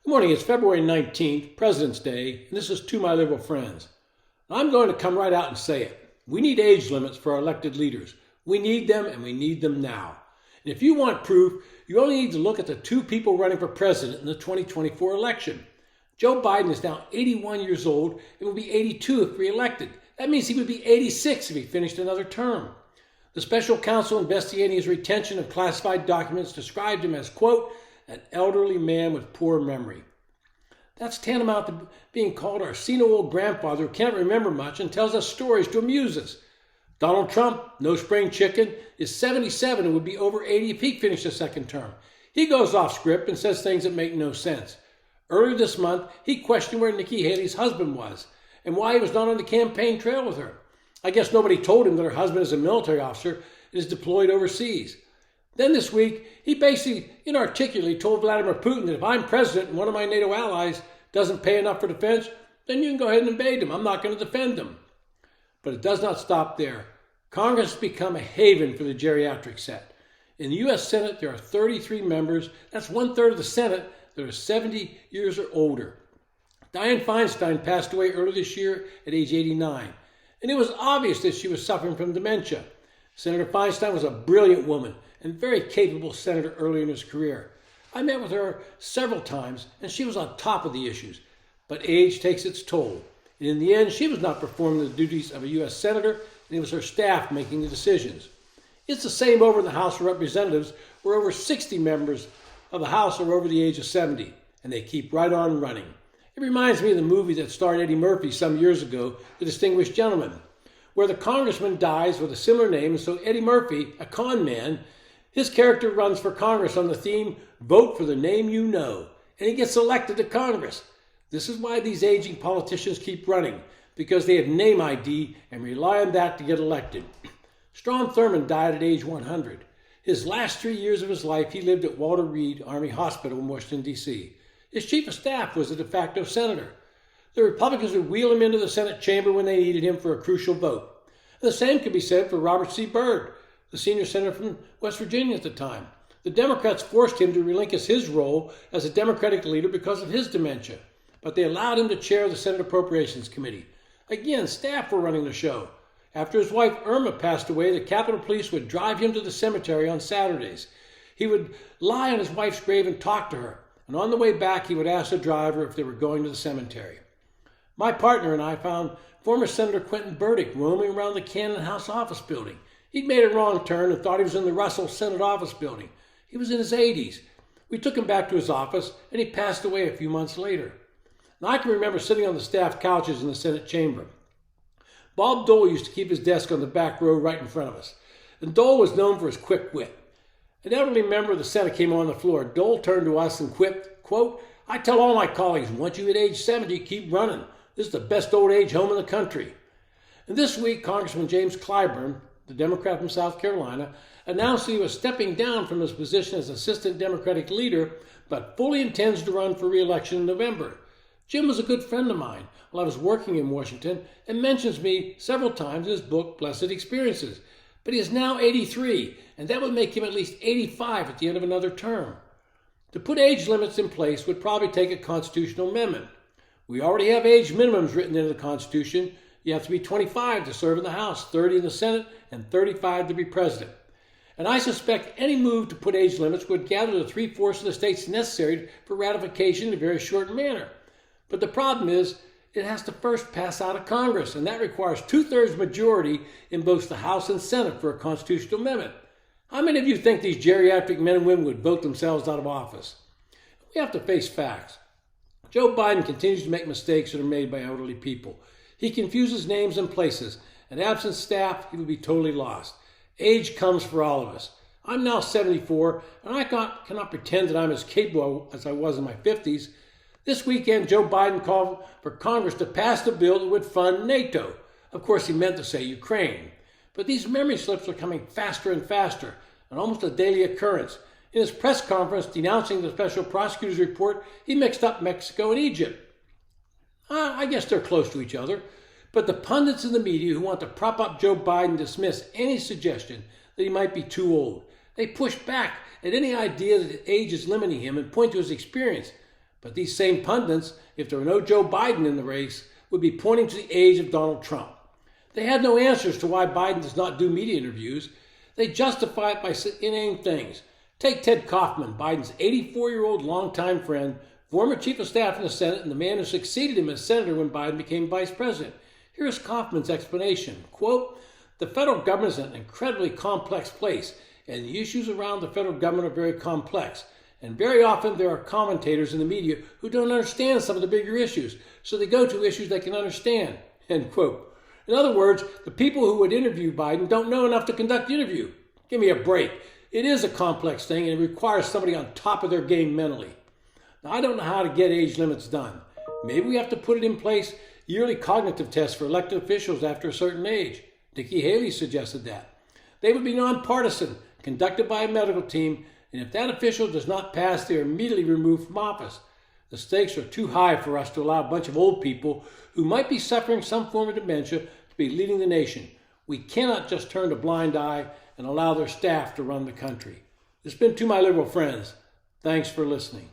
Good morning, it's February 19th, President's Day, and this is To My Liberal Friends. I'm going to come right out and say it. We need age limits for our elected leaders. We need them, and we need them now. And if you want proof, you only need to look at the two people running for president in the 2024 election. Joe Biden is now 81 years old and will be 82 if reelected. That means he would be 86 if he finished another term. The special counsel investigating his retention of classified documents described him as, quote, an elderly man with poor memory. That's tantamount to being called our senile old grandfather who can't remember much and tells us stories to amuse us. Donald Trump, no spring chicken, is 77 and would be over 80 if he finished a second term. He goes off script and says things that make no sense. Earlier this month, he questioned where Nikki Haley's husband was and why he was not on the campaign trail with her. I guess nobody told him that her husband is a military officer and is deployed overseas. Then this week, he basically inarticulately told Vladimir Putin that if I'm president and one of my NATO allies doesn't pay enough for defense, then you can go ahead and invade them. I'm not going to defend them. But it does not stop there. Congress has become a haven for the geriatric set. In the U.S. Senate, there are 33 members. That's 1/3 of the Senate that are 70 years or older. Dianne Feinstein passed away earlier this year at age 89, and it was obvious that she was suffering from dementia. Senator Feinstein was a brilliant woman and very capable senator early in his career. I met with her several times, and she was on top of the issues. But age takes its toll. And in the end, she was not performing the duties of a U.S. senator, and it was her staff making the decisions. It's the same over in the House of Representatives, where over 60 members of the House are over the age of 70, and they keep right on running. It reminds me of the movie that starred Eddie Murphy some years ago, The Distinguished Gentleman, where the congressman dies with a similar name, and so Eddie Murphy, a con man, his character runs for Congress on the theme, vote for the name you know, and he gets elected to Congress. This is why these aging politicians keep running, because they have name ID and rely on that to get elected. Strom Thurmond died at age 100. His last 3 years of his life, he lived at Walter Reed Army Hospital in Washington, D.C. His chief of staff was a de facto senator. The Republicans would wheel him into the Senate chamber when they needed him for a crucial vote. And the same could be said for Robert C. Byrd, the senior senator from West Virginia at the time. The Democrats forced him to relinquish his role as a Democratic leader because of his dementia, but they allowed him to chair the Senate Appropriations Committee. Again, staff were running the show. After his wife Irma passed away, the Capitol Police would drive him to the cemetery on Saturdays. He would lie on his wife's grave and talk to her, and on the way back he would ask the driver if they were going to the cemetery. My partner and I found former Senator Quentin Burdick roaming around the Cannon House office building. He'd made a wrong turn and thought he was in the Russell Senate office building. He was in his 80s. We took him back to his office, and he passed away a few months later. Now, I can remember sitting on the staff couches in the Senate chamber. Bob Dole used to keep his desk on the back row right in front of us, and Dole was known for his quick wit. An elderly member of the Senate came on the floor. Dole turned to us and quipped, quote, I tell all my colleagues, once you hit age 70, keep running. This is the best old age home in the country. And this week, Congressman James Clyburn, the Democrat from South Carolina, announced that he was stepping down from his position as Assistant Democratic Leader, but fully intends to run for re-election in November. Jim was a good friend of mine while I was working in Washington and mentions me several times in his book, Blessed Experiences. But he is now 83, and that would make him at least 85 at the end of another term. To put age limits in place would probably take a constitutional amendment. We already have age minimums written into the Constitution. You have to be 25 to serve in the House, 30 in the Senate, and 35 to be president. And I suspect any move to put age limits would gather the 3/4 of the states necessary for ratification in a very short manner. But the problem is, it has to first pass out of Congress, and that requires 2/3 majority in both the House and Senate for a constitutional amendment. How many of you think these geriatric men and women would vote themselves out of office? We have to face facts. Joe Biden continues to make mistakes that are made by elderly people. He confuses names and places, and absent staff, he would be totally lost. Age comes for all of us. I'm now 74, and I cannot pretend that I'm as capable as I was in my 50s. This weekend, Joe Biden called for Congress to pass the bill that would fund NATO. Of course, he meant to say Ukraine. But these memory slips are coming faster and faster, and almost a daily occurrence. In his press conference denouncing the special prosecutor's report, he mixed up Mexico and Egypt. I guess they're close to each other. But the pundits in the media who want to prop up Joe Biden dismiss any suggestion that he might be too old. They push back at any idea that age is limiting him and point to his experience. But these same pundits, if there were no Joe Biden in the race, would be pointing to the age of Donald Trump. They had no answers to why Biden does not do media interviews. They justify it by inane things. Take Ted Kaufman, Biden's 84-year-old longtime friend, former chief of staff in the Senate, and the man who succeeded him as senator when Biden became vice president. Here's Kaufman's explanation. Quote, "The federal government is an incredibly complex place, and the issues around the federal government are very complex. And very often there are commentators in the media who don't understand some of the bigger issues, so they go to issues they can understand." End quote. In other words, the people who would interview Biden don't know enough to conduct the interview. Give me a break. It is a complex thing, and it requires somebody on top of their game mentally. Now, I don't know how to get age limits done. Maybe we have to put it in place, yearly cognitive tests for elected officials after a certain age. Nikki Haley suggested that. They would be nonpartisan, conducted by a medical team, and if that official does not pass, they are immediately removed from office. The stakes are too high for us to allow a bunch of old people who might be suffering some form of dementia to be leading the nation. We cannot just turn a blind eye and allow their staff to run the country. This has been To My Liberal Friends. Thanks for listening.